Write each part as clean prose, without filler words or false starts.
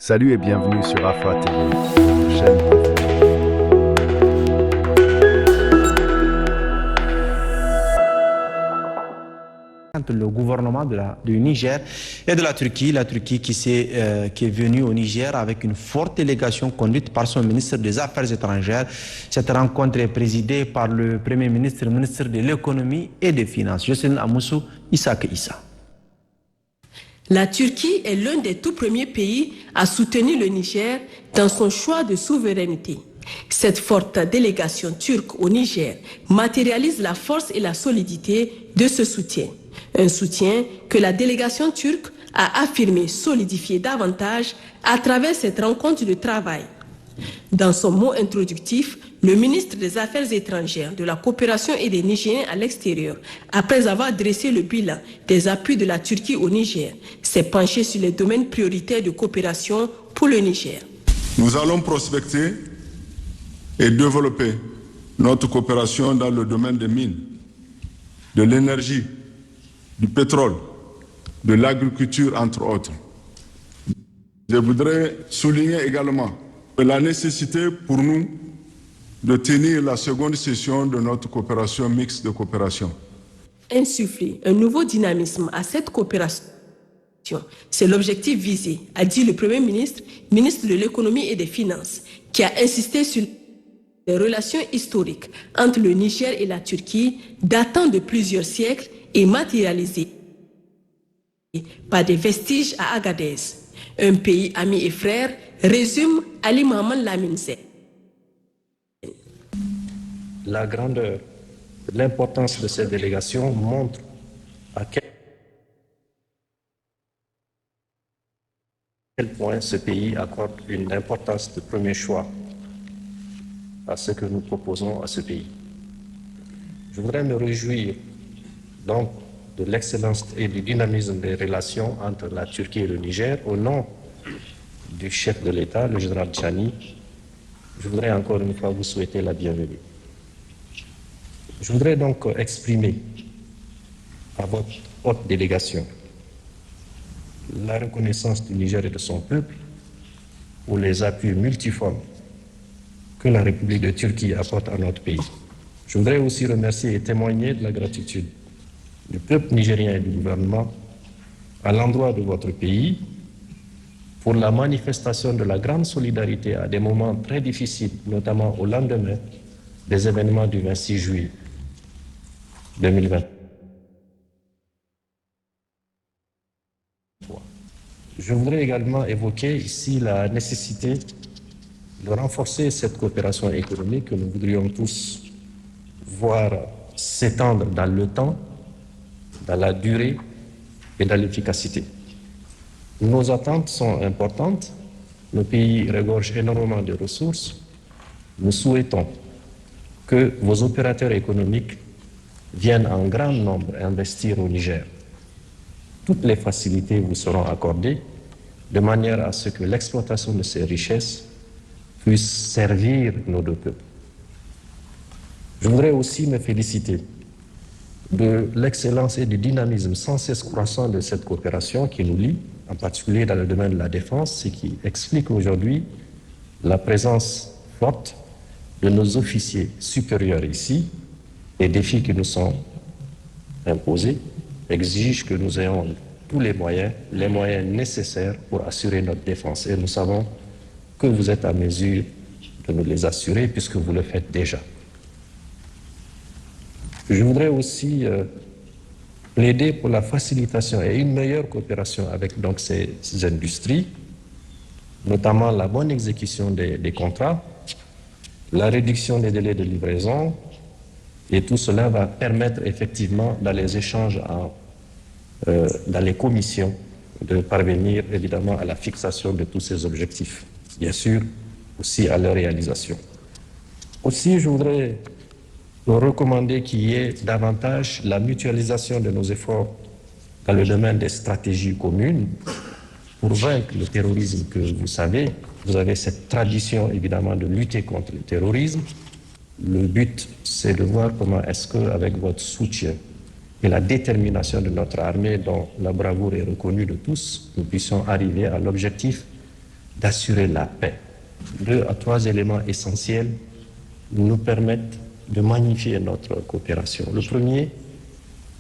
Salut et bienvenue sur Afra TV, votre chaîne préférée. Entre le gouvernement du Niger et de la Turquie qui est venue au Niger avec une forte délégation conduite par son ministre des Affaires étrangères. Cette rencontre est présidée par le Premier ministre, le ministre de l'Économie et des Finances, Hüseyin Amoussou Issak Issa. La Turquie est l'un des tout premiers pays à soutenir le Niger dans son choix de souveraineté. Cette forte délégation turque au Niger matérialise la force et la solidité de ce soutien. Un soutien que la délégation turque a affirmé solidifier davantage à travers cette rencontre de travail. Dans son mot introductif, le ministre des Affaires étrangères, de la coopération et des Nigériens à l'extérieur, après avoir dressé le bilan des appuis de la Turquie au Niger, s'est penché sur les domaines prioritaires de coopération pour le Niger. Nous allons prospecter et développer notre coopération dans le domaine des mines, de l'énergie, du pétrole, de l'agriculture, entre autres. Je voudrais souligner également la nécessité pour nous de tenir la seconde session de notre coopération mixte de coopération. Insuffler un nouveau dynamisme à cette coopération, c'est l'objectif visé, a dit le Premier ministre, ministre de l'Économie et des Finances, qui a insisté sur les relations historiques entre le Niger et la Turquie datant de plusieurs siècles et matérialisées par des vestiges à Agadez. Un pays ami et frère, résume Ali Mohamed Lamine Sène. La grandeur, l'importance de cette délégation montre à quel point ce pays accorde une importance de premier choix à ce que nous proposons à ce pays. Je voudrais me réjouir donc de l'excellence et du dynamisme des relations entre la Turquie et le Niger. Au nom du chef de l'État, le général Tchani, je voudrais encore une fois vous souhaiter la bienvenue. Je voudrais donc exprimer à votre haute délégation la reconnaissance du Niger et de son peuple pour les appuis multiformes que la République de Turquie apporte à notre pays. Je voudrais aussi remercier et témoigner de la gratitude du peuple nigérien et du gouvernement à l'endroit de votre pays pour la manifestation de la grande solidarité à des moments très difficiles, notamment au lendemain des événements du 26 juillet 2020. Je voudrais également évoquer ici la nécessité de renforcer cette coopération économique que nous voudrions tous voir s'étendre dans le temps, dans la durée et dans l'efficacité. Nos attentes sont importantes, nos pays regorgent énormément de ressources. Nous souhaitons que vos opérateurs économiques viennent en grand nombre investir au Niger. Toutes les facilités vous seront accordées de manière à ce que l'exploitation de ces richesses puisse servir nos deux peuples. Je voudrais aussi me féliciter de l'excellence et du dynamisme sans cesse croissant de cette coopération qui nous lie, en particulier dans le domaine de la défense, ce qui explique aujourd'hui la présence forte de nos officiers supérieurs ici. Les défis qui nous sont imposés exigent que nous ayons tous les moyens nécessaires pour assurer notre défense. Et nous savons que vous êtes à mesure de nous les assurer puisque vous le faites déjà. Je voudrais aussi plaider pour la facilitation et une meilleure coopération avec donc, ces industries, notamment la bonne exécution des contrats, la réduction des délais de livraison, et tout cela va permettre effectivement dans les échanges, dans les commissions, de parvenir évidemment à la fixation de tous ces objectifs, bien sûr aussi à leur réalisation. Aussi, je voudrais recommander qu'il y ait davantage la mutualisation de nos efforts dans le domaine des stratégies communes pour vaincre le terrorisme que vous savez. Vous avez cette tradition évidemment de lutter contre le terrorisme. Le but, c'est de voir comment est-ce qu'avec votre soutien et la détermination de notre armée, dont la bravoure est reconnue de tous, nous puissions arriver à l'objectif d'assurer la paix. 2 à 3 éléments essentiels nous permettent de magnifier notre coopération. Le premier,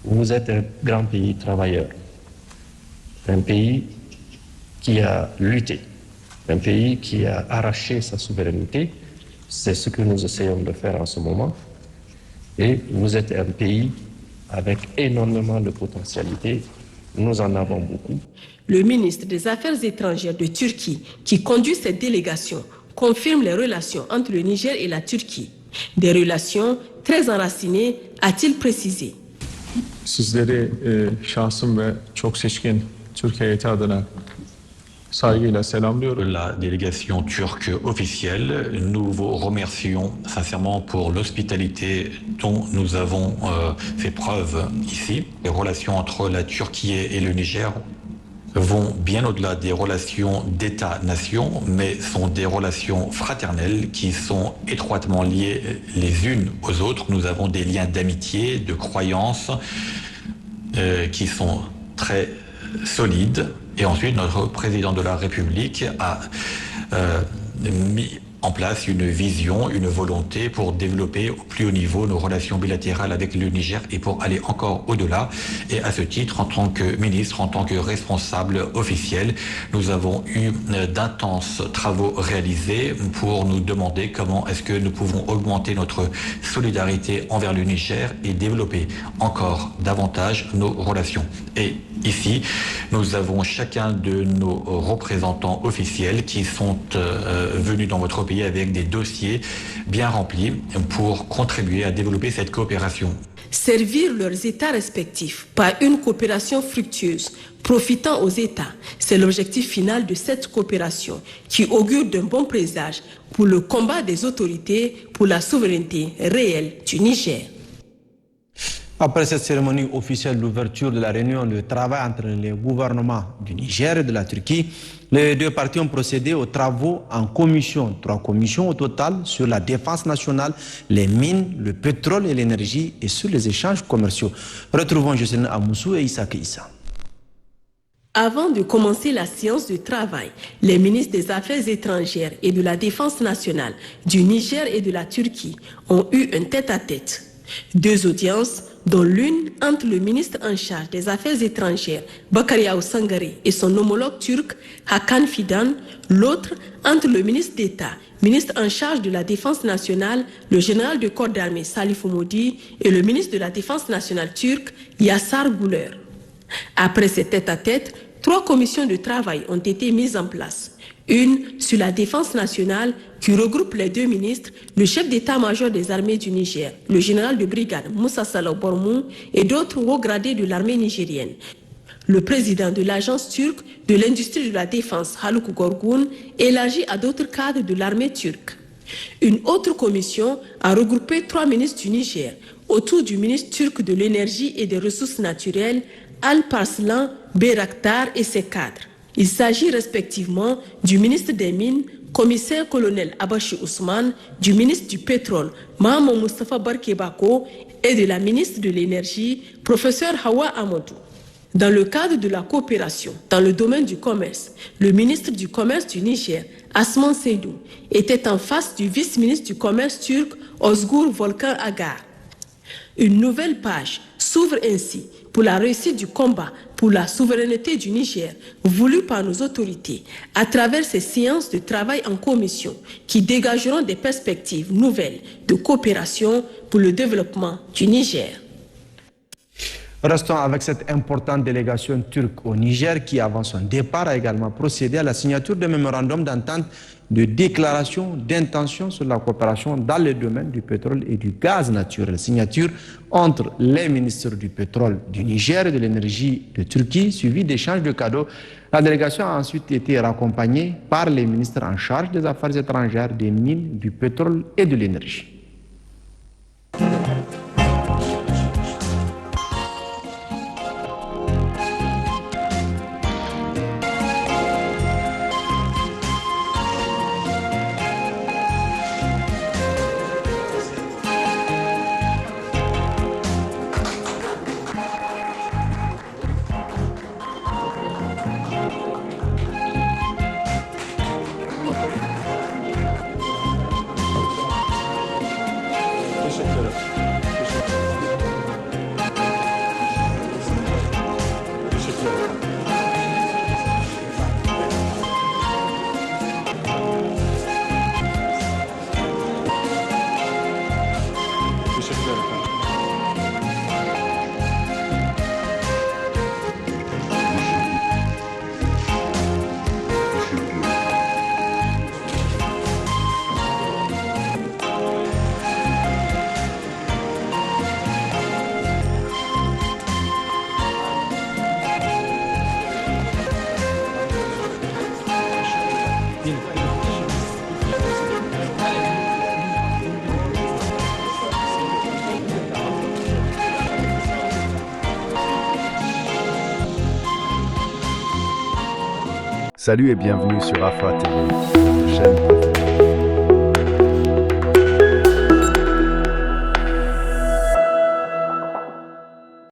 vous êtes un grand pays travailleur, un pays qui a lutté, un pays qui a arraché sa souveraineté. C'est ce que nous essayons de faire en ce moment. Et vous êtes un pays avec énormément de potentialités. Nous en avons beaucoup. Le ministre des Affaires étrangères de Turquie, qui conduit cette délégation, confirme les relations entre le Niger et la Turquie. Des relations très enracinées, a-t-il précisé. Sizleri şahsım ve çok seçkin Türkiye heyeti adına saygıyla selamlıyorum. La délégation turque officielle, nous vous remercions sincèrement pour l'hospitalité dont nous avons fait preuve ici. Les relations entre la Turquie et le Niger vont bien au-delà des relations d'État-nation, mais sont des relations fraternelles qui sont étroitement liées les unes aux autres. Nous avons des liens d'amitié, de croyances qui sont très solides. Et ensuite, notre président de la République a mis en place une vision, une volonté pour développer au plus haut niveau nos relations bilatérales avec le Niger et pour aller encore au-delà. Et à ce titre, en tant que ministre, en tant que responsable officiel, nous avons eu d'intenses travaux réalisés pour nous demander comment est-ce que nous pouvons augmenter notre solidarité envers le Niger et développer encore davantage nos relations. Et ici, nous avons chacun de nos représentants officiels qui sont venus dans votre pays avec des dossiers bien remplis pour contribuer à développer cette coopération. Servir leurs États respectifs par une coopération fructueuse, profitant aux États, c'est l'objectif final de cette coopération qui augure d'un bon présage pour le combat des autorités pour la souveraineté réelle du Niger. Après cette cérémonie officielle d'ouverture de la réunion de travail entre les gouvernements du Niger et de la Turquie, les deux parties ont procédé aux travaux en commission, 3 commissions au total, sur la défense nationale, les mines, le pétrole et l'énergie et sur les échanges commerciaux. Retrouvons Jocelyne Amoussou et Issa Issa. Avant de commencer la séance de travail, les ministres des Affaires étrangères et de la Défense nationale du Niger et de la Turquie ont eu un tête-à-tête. 2 audiences, dont l'une entre le ministre en charge des Affaires étrangères, Bakaria Sangare, et son homologue turc, Hakan Fidan, l'autre entre le ministre d'État, ministre en charge de la Défense nationale, le général de corps d'armée Salif Oumodi, et le ministre de la Défense nationale turc, Yassar Gouler. Après ces tête-à-tête, 3 commissions de travail ont été mises en place. Une sur la défense nationale qui regroupe les 2 ministres, le chef d'état-major des armées du Niger, le général de brigade Moussa Salou Bormou et d'autres hauts gradés de l'armée nigérienne. Le président de l'agence turque de l'industrie de la défense, Haluk Gorgun, élargi à d'autres cadres de l'armée turque. Une autre commission a regroupé 3 ministres du Niger autour du ministre turc de l'énergie et des ressources naturelles, Alparslan Bayraktar et ses cadres. Il s'agit respectivement du ministre des Mines, commissaire-colonel Abachi Ousmane, du ministre du Pétrole, Mahamadou Moustapha Barkebako, et de la ministre de l'Énergie, professeur Hawa Amadou. Dans le cadre de la coopération dans le domaine du commerce, le ministre du Commerce du Niger, Asman Seydou, était en face du vice-ministre du Commerce turc, Ozgur Volkan Agar. Une nouvelle page s'ouvre ainsi pour la réussite du combat pour la souveraineté du Niger, voulu par nos autorités, à travers ces séances de travail en commission qui dégageront des perspectives nouvelles de coopération pour le développement du Niger. Restons avec cette importante délégation turque au Niger qui, avant son départ, a également procédé à la signature de mémorandum d'entente de déclaration d'intention sur la coopération dans le domaine du pétrole et du gaz naturel. Signature entre les ministres du pétrole du Niger et de l'énergie de Turquie, suivi d'échanges de cadeaux. La délégation a ensuite été raccompagnée par les ministres en charge des affaires étrangères, des mines, du pétrole et de l'énergie. Teşekkür ederim. Teşekkür ederim. Teşekkür ederim. Teşekkürler efendim. Salut et bienvenue sur Afra TV, votre chaîne préférée.